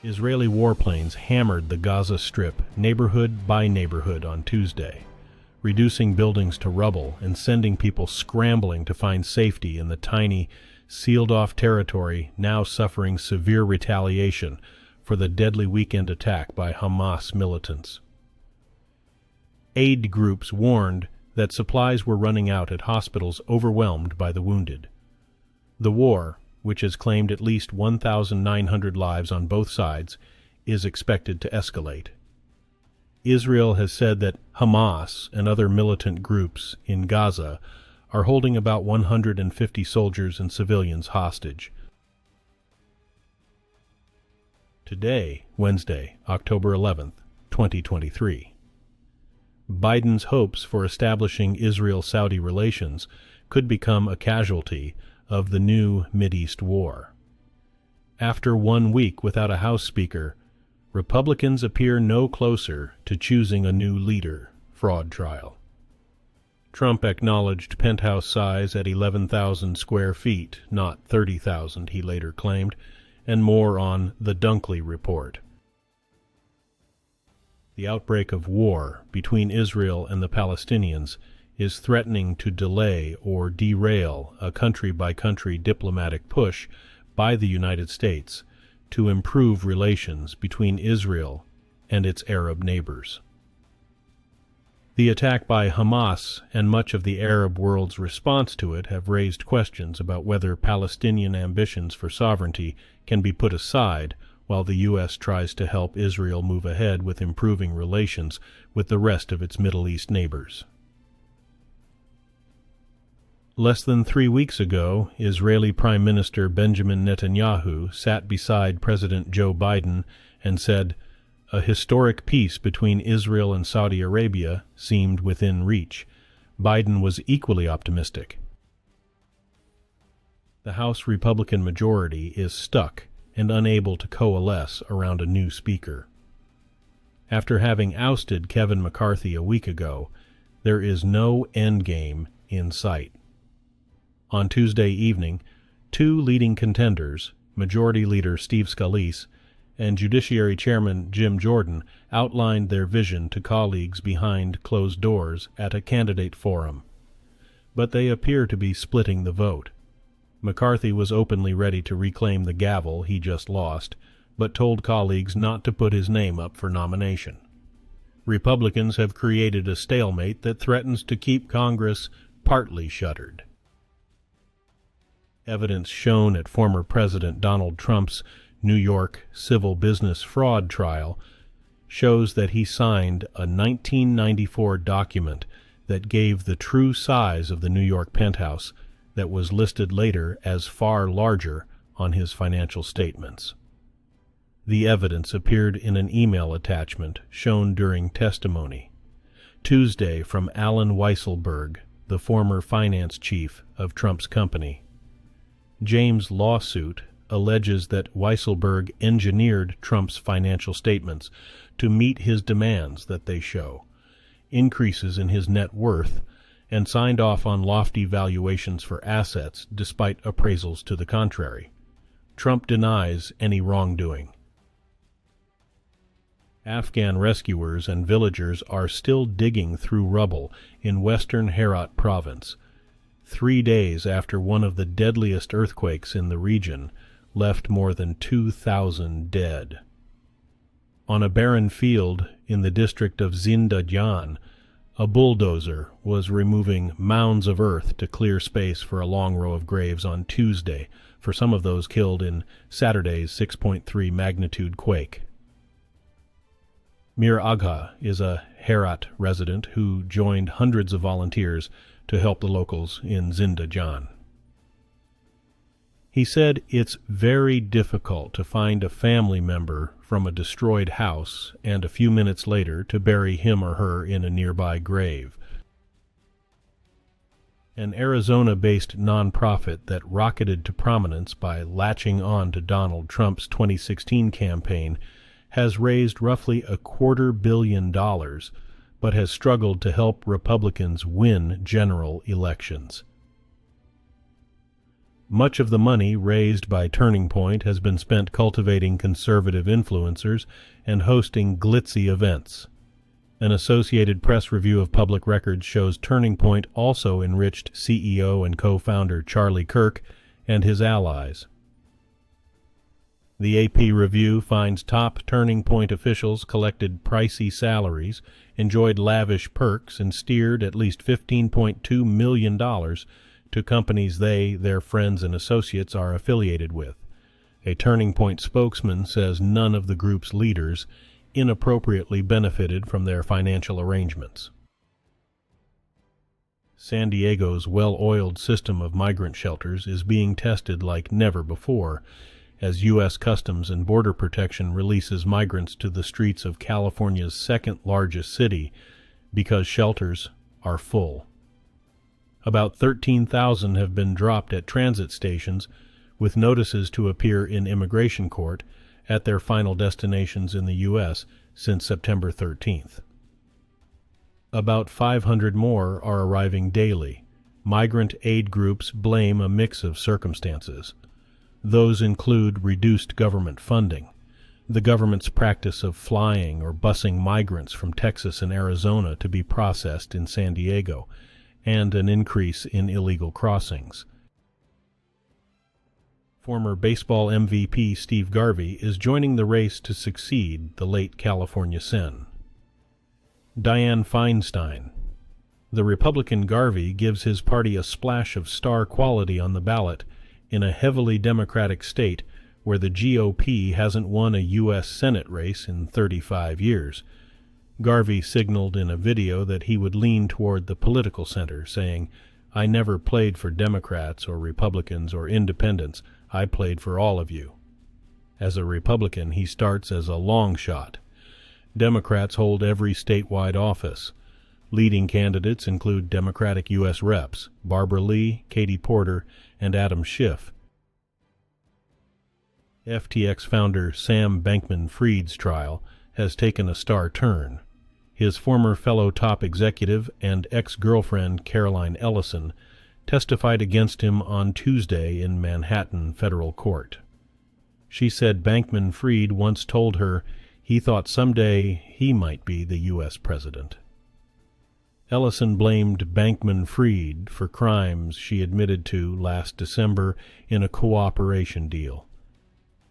Israeli warplanes hammered the Gaza Strip neighborhood by neighborhood on Tuesday, reducing buildings to rubble and sending people scrambling to find safety in the tiny, sealed-off territory now suffering severe retaliation for the deadly weekend attack by Hamas militants. Aid groups warned that supplies were running out at hospitals overwhelmed by the wounded. The war, which has claimed at least 1,900 lives on both sides, is expected to escalate. Israel has said that Hamas and other militant groups in Gaza are holding about 150 soldiers and civilians hostage. Today, Wednesday, October 11th, 2023. Biden's hopes for establishing Israel-Saudi relations could become a casualty of the new Mideast war. After 1 week without a House Speaker, Republicans appear no closer to choosing a new leader. Fraud trial. Trump acknowledged penthouse size at 11,000 square feet, not 30,000, he later claimed, and more on the Dunkley report. The outbreak of war between Israel and the Palestinians is threatening to delay or derail a country-by-country diplomatic push by the United States to improve relations between Israel and its Arab neighbors. The attack by Hamas and much of the Arab world's response to it have raised questions about whether Palestinian ambitions for sovereignty can be put aside while the U.S. tries to help Israel move ahead with improving relations with the rest of its Middle East neighbors. Less than 3 weeks ago, Israeli Prime Minister Benjamin Netanyahu sat beside President Joe Biden and said, "A historic peace between Israel and Saudi Arabia seemed within reach." Biden was equally optimistic. The House Republican majority is stuck and unable to coalesce around a new speaker. After having ousted Kevin McCarthy a week ago, there is no endgame in sight. On Tuesday evening, 2 leading contenders, Majority Leader Steve Scalise and Judiciary Chairman Jim Jordan, outlined their vision to colleagues behind closed doors at a candidate forum. But they appear to be splitting the vote. McCarthy was openly ready to reclaim the gavel he just lost, but told colleagues not to put his name up for nomination. Republicans have created a stalemate that threatens to keep Congress partly shuttered. Evidence shown at former President Donald Trump's New York civil business fraud trial shows that he signed a 1994 document that gave the true size of the New York penthouse that was listed later as far larger on his financial statements. The evidence appeared in an email attachment shown during testimony Tuesday from Alan Weisselberg, the former finance chief of Trump's company. James' lawsuit alleges that Weisselberg engineered Trump's financial statements to meet his demands that they show increases in his net worth and signed off on lofty valuations for assets despite appraisals to the contrary. Trump denies any wrongdoing. Afghan rescuers and villagers are still digging through rubble in western Herat province, 3 days after one of the deadliest earthquakes in the region left more than 2,000 dead. On a barren field in the district of Zindajan, a bulldozer was removing mounds of earth to clear space for a long row of graves on Tuesday for some of those killed in Saturday's 6.3 magnitude quake. Mir Agha is a Herat resident who joined hundreds of volunteers to help the locals in Zindajan. He said it's very difficult to find a family member from a destroyed house and a few minutes later to bury him or her in a nearby grave. An Arizona-based nonprofit that rocketed to prominence by latching on to Donald Trump's 2016 campaign has raised roughly $250 million, but has struggled to help Republicans win general elections. Much of the money raised by Turning Point has been spent cultivating conservative influencers and hosting glitzy events. An Associated Press review of public records shows Turning Point also enriched CEO and co-founder Charlie Kirk and his allies. The AP review finds top Turning Point officials collected pricey salaries, enjoyed lavish perks, and steered at least $15.2 million to companies they, their friends, and associates are affiliated with. A Turning Point spokesman says none of the group's leaders inappropriately benefited from their financial arrangements. San Diego's well-oiled system of migrant shelters is being tested like never before, as U.S. Customs and Border Protection releases migrants to the streets of California's second-largest city because shelters are full. About 13,000 have been dropped at transit stations, with notices to appear in immigration court at their final destinations in the U.S. since September 13th. About 500 more are arriving daily. Migrant aid groups blame a mix of circumstances. Those include reduced government funding, the government's practice of flying or busing migrants from Texas and Arizona to be processed in San Diego, and an increase in illegal crossings. Former baseball MVP Steve Garvey is joining the race to succeed the late California Sen. Dianne Feinstein. The Republican Garvey gives his party a splash of star quality on the ballot in a heavily Democratic state where the GOP hasn't won a U.S. Senate race in 35 years. Garvey signaled in a video that he would lean toward the political center, saying, "I never played for Democrats or Republicans or independents. I played for all of you." As a Republican, he starts as a long shot. Democrats hold every statewide office. Leading candidates include Democratic U.S. Reps Barbara Lee, Katie Porter, and Adam Schiff. FTX founder Sam Bankman-Fried's trial has taken a star turn. His former fellow top executive and ex-girlfriend Caroline Ellison testified against him on Tuesday in Manhattan federal court. She said Bankman-Fried once told her he thought someday he might be the U.S. president. Ellison blamed Bankman-Fried for crimes she admitted to last December in a cooperation deal.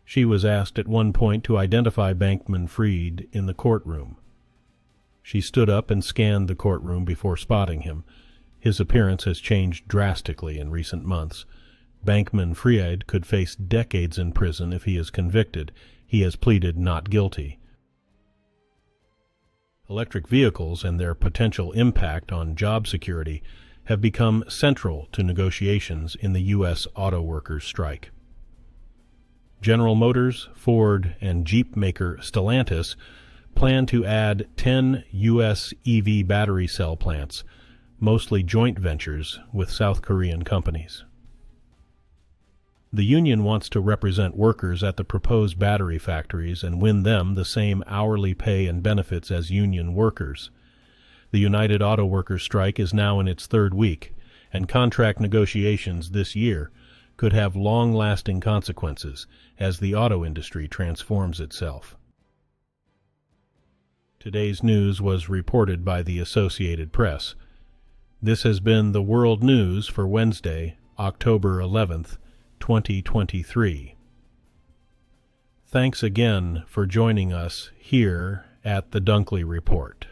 She was asked at one point to identify Bankman-Fried in the courtroom. She stood up and scanned the courtroom before spotting him. His appearance has changed drastically in recent months. Bankman-Fried could face decades in prison if he is convicted. He has pleaded not guilty. Electric vehicles and their potential impact on job security have become central to negotiations in the U.S. auto workers' strike. General Motors, Ford, and Jeep maker Stellantis plan to add 10 U.S. EV battery cell plants, mostly joint ventures with South Korean companies. The union wants to represent workers at the proposed battery factories and win them the same hourly pay and benefits as union workers. The United Auto Workers strike is now in its third week, and contract negotiations this year could have long-lasting consequences as the auto industry transforms itself. Today's news was reported by the Associated Press. This has been the World News for Wednesday, October 11th, 2023. Thanks again for joining us here at the Dunkley Report.